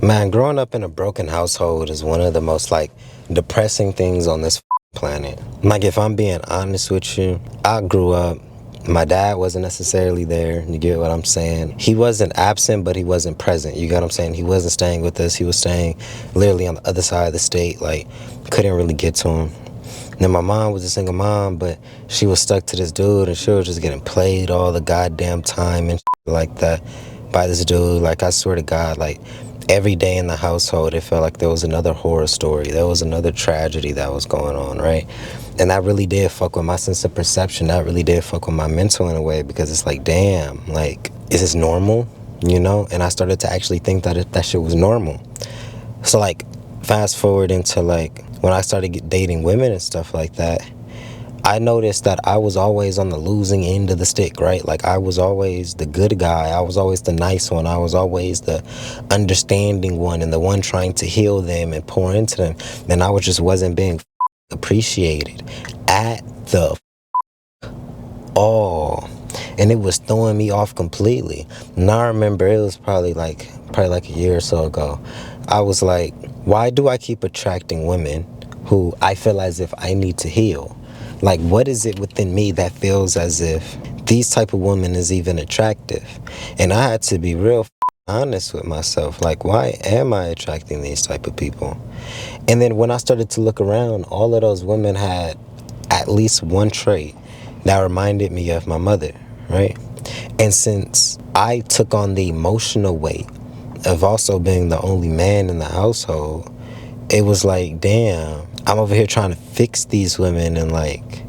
Man, growing up in a broken household is one of the most like depressing things on this planet. Like, if I'm being honest with you, I grew up. My dad wasn't necessarily there. You get what I'm saying? He wasn't absent, but he wasn't present. You get what I'm saying? He wasn't staying with us. He was staying literally on the other side of the state. Like, couldn't really get to him. Then my mom was a single mom, but she was stuck to this dude, and she was just getting played all the goddamn time and like that by this dude. Like, I swear to God, like, every day in the household, it felt like there was another horror story. There was another tragedy that was going on, right? And that really did fuck with my sense of perception. That really did fuck with my mental in a way, because it's like, damn, like, is this normal? You know? And I started to actually think that that shit was normal. So, like, fast forward into, like, when I started dating women and stuff like that, I noticed that I was always on the losing end of the stick, right? Like, I was always the good guy. I was always the nice one. I was always the understanding one and the one trying to heal them and pour into them. And I just wasn't being appreciated at the all. And it was throwing me off completely. And I remember it was probably like a year or so ago. I was like, why do I keep attracting women who I feel as if I need to heal? Like, what is it within me that feels as if these type of women is even attractive? And I had to be real honest with myself. Like, why am I attracting these type of people? And then when I started to look around, all of those women had at least one trait that reminded me of my mother, right? And since I took on the emotional weight of also being the only man in the household, it was like, damn, I'm over here trying to fix these women and like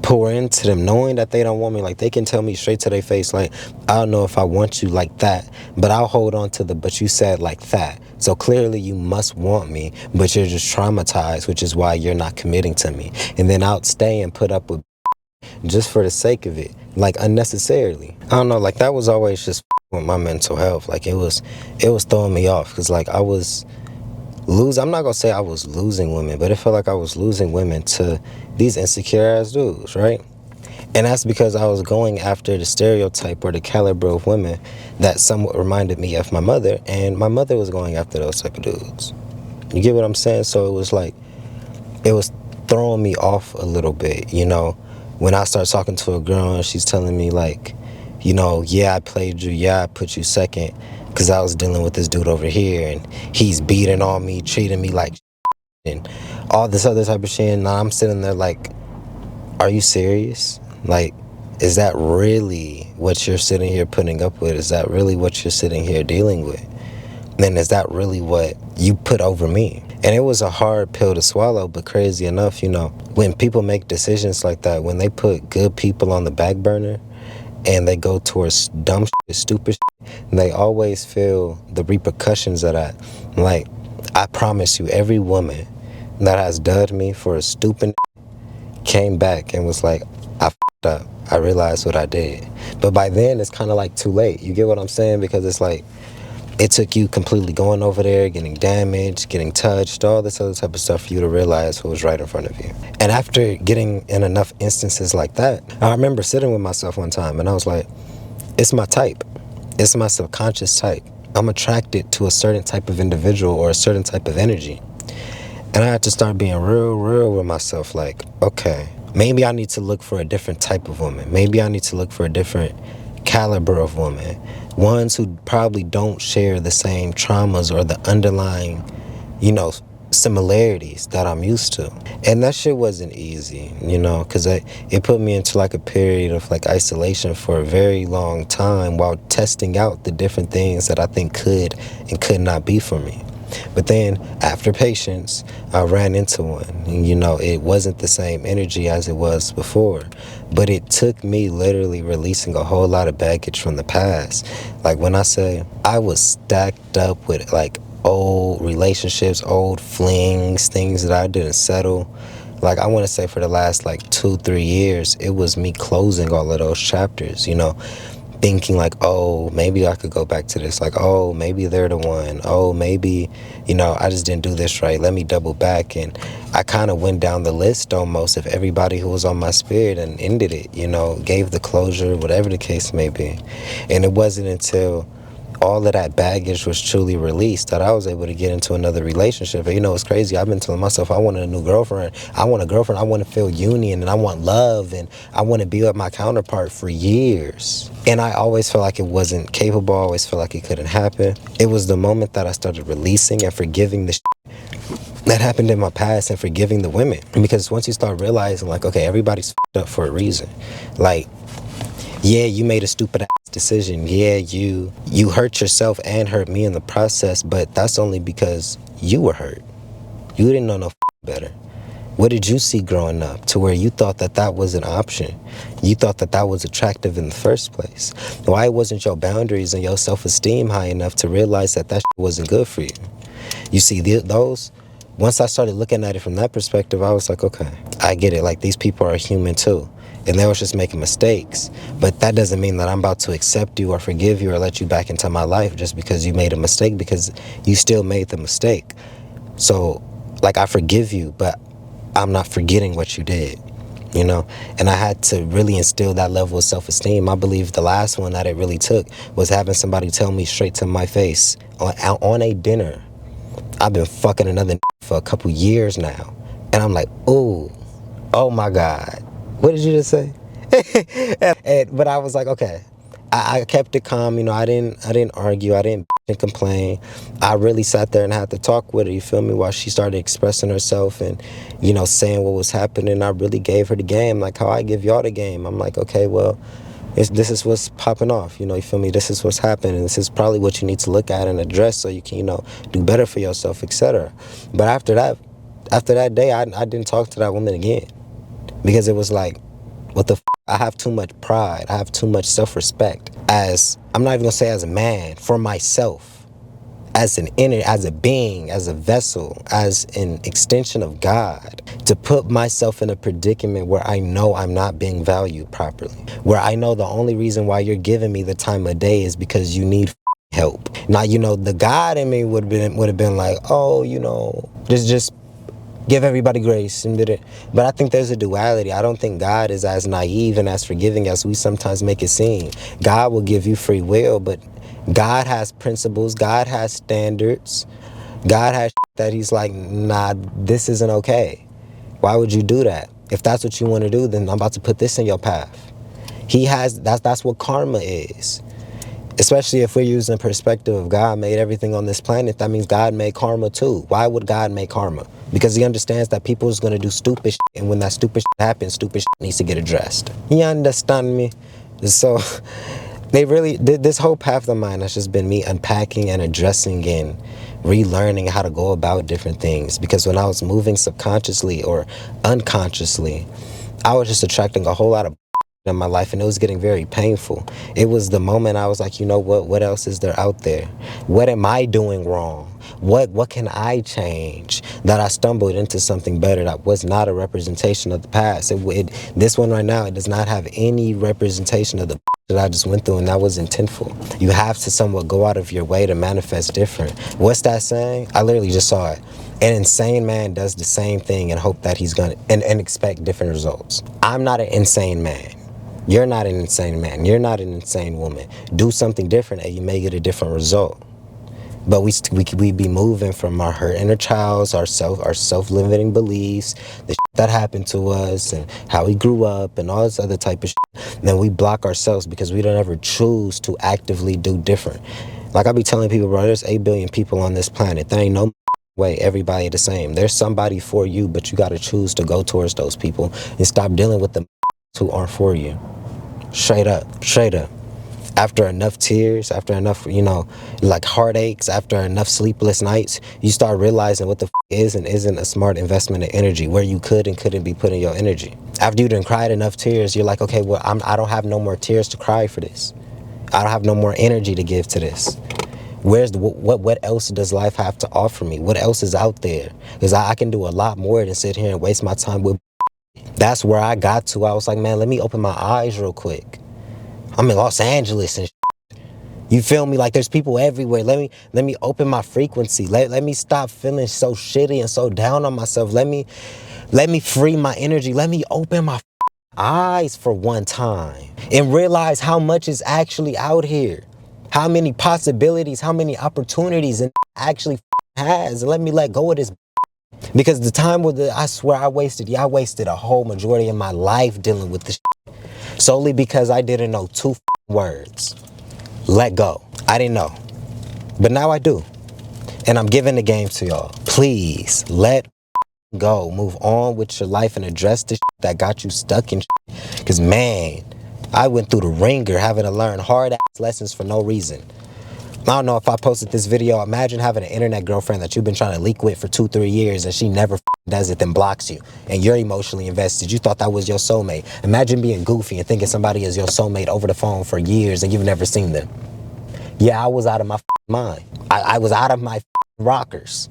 pour into them, knowing that they don't want me. Like, they can tell me straight to their face, like, I don't know if I want you like that, but I'll hold on to but you said like that. So clearly you must want me, but you're just traumatized, which is why you're not committing to me. And then I'll stay and put up with just for the sake of it, like, unnecessarily. I don't know, like, that was always just with my mental health. Like, it was throwing me off, because like I was I'm not gonna say I was losing women, but it felt like I was losing women to these insecure ass dudes, right? And that's because I was going after the stereotype or the caliber of women that somewhat reminded me of my mother, and my mother was going after those type of dudes. You get what I'm saying? So it was like, it was throwing me off a little bit, you know, when I start talking to a girl and she's telling me like, you know, yeah, I played you, yeah, I put you second, because I was dealing with this dude over here and he's beating on me, treating me like and all this other type of shit. And I'm sitting there like, are you serious? Like, is that really what you're sitting here putting up with? Is that really what you're sitting here dealing with? Then is that really what you put over me? And it was a hard pill to swallow, but crazy enough, you know, when people make decisions like that, when they put good people on the back burner and they go towards dumb shit, stupid shit, and they always feel the repercussions of that. Like, I promise you, every woman that has dubbed me for a stupid came back and was like, I f***ed up. I realized what I did. But by then, it's kind of like too late. You get what I'm saying? Because it's like, it took you completely going over there, getting damaged, getting touched, all this other type of stuff for you to realize who was right in front of you. And after getting in enough instances like that, I remember sitting with myself one time and I was like, it's my type. It's my subconscious type. I'm attracted to a certain type of individual or a certain type of energy. And I had to start being real with myself. Like, okay, maybe I need to look for a different type of woman. Maybe I need to look for a different caliber of woman. Ones who probably don't share the same traumas or the underlying, you know, similarities that I'm used to. And that shit wasn't easy, you know, because it put me into like a period of like isolation for a very long time while testing out the different things that I think could and could not be for me. But then after patience, I ran into one. And, you know, it wasn't the same energy as it was before. But it took me literally releasing a whole lot of baggage from the past. Like, when I say I was stacked up with like old relationships, old flings, things that I didn't settle. Like, I want to say for the last like 2-3 years, it was me closing all of those chapters, you know, thinking like, oh, maybe I could go back to this. Like, oh, maybe they're the one. Oh, maybe, you know, I just didn't do this right. Let me double back. And I kind of went down the list almost of everybody who was on my spirit and ended it, you know, gave the closure, whatever the case may be. And it wasn't until all of that baggage was truly released, that I was able to get into another relationship. And you know, it's crazy. I've been telling myself I want a new girlfriend. I want a girlfriend. I want to feel union, and I want love, and I want to be with my counterpart for years. And I always felt like it wasn't capable. I always felt like it couldn't happen. It was the moment that I started releasing and forgiving the that happened in my past, and forgiving the women. Because once you start realizing, like, okay, everybody's up for a reason. Like, yeah, you made a stupid ass decision. Yeah, you hurt yourself and hurt me in the process, but that's only because you were hurt. You didn't know no better. What did you see growing up to where you thought that that was an option? You thought that that was attractive in the first place. Why wasn't your boundaries and your self-esteem high enough to realize that that wasn't good for you? You see, those, once I started looking at it from that perspective, I was like, okay, I get it. Like, these people are human too. And they was just making mistakes. But that doesn't mean that I'm about to accept you or forgive you or let you back into my life just because you made a mistake, because you still made the mistake. So, like, I forgive you, but I'm not forgetting what you did, you know? And I had to really instill that level of self-esteem. I believe the last one that it really took was having somebody tell me straight to my face on a dinner, I've been fucking another for a couple years now. And I'm like, ooh, oh my God. What did you just say? But I was like, okay. I kept it calm, you know. I didn't argue. I didn't complain. I really sat there and had to talk with her, you feel me, while she started expressing herself and, you know, saying what was happening. I really gave her the game, like how I give y'all the game. I'm like, okay, well, this is what's popping off, you know, you feel me? This is what's happening. This is probably what you need to look at and address so you can, you know, do better for yourself, etc. But after that day, I didn't talk to that woman again, because it was like, what the f? I have too much pride. I have too much self-respect. As, I'm not even gonna say as a man, for myself, as as a being, as a vessel, as an extension of God, to put myself in a predicament where I know I'm not being valued properly, where I know the only reason why you're giving me the time of day is because you need help. Now, you know, the God in me would have been like, oh, you know, just give everybody grace and did it. But I think there's a duality. I don't think God is as naive and as forgiving as we sometimes make it seem. God will give you free will, but God has principles. God has standards. God has that he's like, nah, this isn't okay. Why would you do that? If that's what you want to do, then I'm about to put this in your path. He has, that's what karma is. Especially if we're using the perspective of God made everything on this planet, that means God made karma too. Why would God make karma? Because he understands that people is going to do stupid shit, and when that stupid shit happens, stupid shit needs to get addressed. You understand me? So they really, this whole path of mine has just been me unpacking and addressing and relearning how to go about different things. Because when I was moving subconsciously or unconsciously, I was just attracting a whole lot of in my life, and it was getting very painful. It was the moment I was like, you know what else is there out there? What am I doing wrong? What can I change? That I stumbled into something better that was not a representation of the past. This one right now, it does not have any representation of the that I just went through, and that was intentful. You have to somewhat go out of your way to manifest different. What's that saying? I literally just saw it. An insane man does the same thing and hope that he's gonna and expect different results. I'm not an insane man. You're not an insane man. You're not an insane woman. Do something different and you may get a different result. But we be moving from our hurt inner childs, our self-limiting beliefs, the shit that happened to us and how we grew up and all this other type of shit. Then we block ourselves because we don't ever choose to actively do different. Like I be telling people, bro, there's 8 billion people on this planet. There ain't no way everybody the same. There's somebody for you, but you got to choose to go towards those people and stop dealing with the who aren't for you. Straight up. After enough tears, after enough, you know, like heartaches, after enough sleepless nights, you start realizing what the is and isn't a smart investment of energy, where you could and couldn't be putting your energy. After you done cried enough tears, you're like, okay, well, I don't have no more tears to cry for this. I don't have no more energy to give to this. Where's what else does life have to offer me? What else is out there? Because I can do a lot more than sit here and waste my time with. That's where I got to. I was like, man, let me open my eyes real quick. I'm in Los Angeles and you feel me? Like there's people everywhere. Let me open my frequency. Let me stop feeling so shitty and so down on myself. Let me free my energy. Let me open my eyes for one time and realize how much is actually out here. How many possibilities, how many opportunities it actually has. And let me let go of this. Because the time with I swear I wasted a whole majority of my life dealing with this solely because I didn't know 2 words. Let go. I didn't know. But now I do. And I'm giving the game to y'all. Please let go. Move on with your life and address the that got you stuck in. Because man, I went through the ringer having to learn hard ass lessons for no reason. I don't know if I posted this video. Imagine having an internet girlfriend that you've been trying to leak with for 2-3 years and she never does it, then blocks you. And you're emotionally invested. You thought that was your soulmate. Imagine being goofy and thinking somebody is your soulmate over the phone for years and you've never seen them. Yeah, I was out of my mind. I was out of my rockers.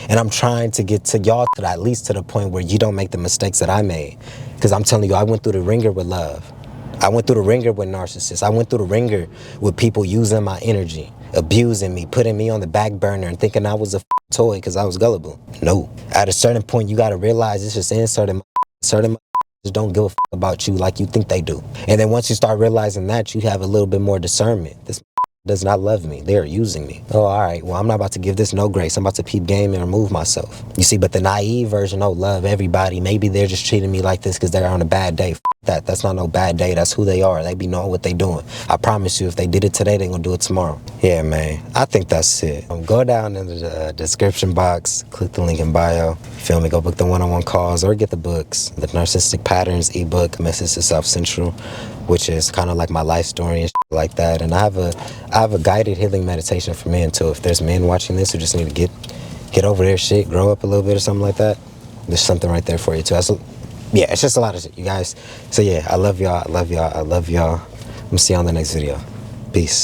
And I'm trying to get to y'all to at least to the point where you don't make the mistakes that I made. Because I'm telling you, I went through the ringer with love. I went through the ringer with narcissists. I went through the ringer with people using my energy, abusing me, putting me on the back burner and thinking I was a toy because I was gullible. No. At a certain point, you got to realize it's just in certain just don't give a about you like you think they do. And then once you start realizing that, you have a little bit more discernment. This does not love me. They are using me. Oh, all right. Well, I'm not about to give this no grace. I'm about to peep game and remove myself. You see, but the naive version, oh, love everybody. Maybe they're just treating me like this because they're on a bad day. That's not no bad day. That's who they are. They be knowing what they doing. I promise you, if they did it today, they gonna do it tomorrow. Yeah, man. I think that's it. Go down in the description box, click the link in bio. Feel me? Go book the one-on-one calls or get the books. The Narcissistic Patterns ebook, Message to Self Central, which is kind of like my life story and like that. And I have a guided healing meditation for men too. If there's men watching this who just need to get over their shit, grow up a little bit or something like that, there's something right there for you too. Yeah, it's just a lot of shit, you guys. So yeah, I love y'all. I love y'all. I love y'all. I'm gonna see you on the next video. Peace.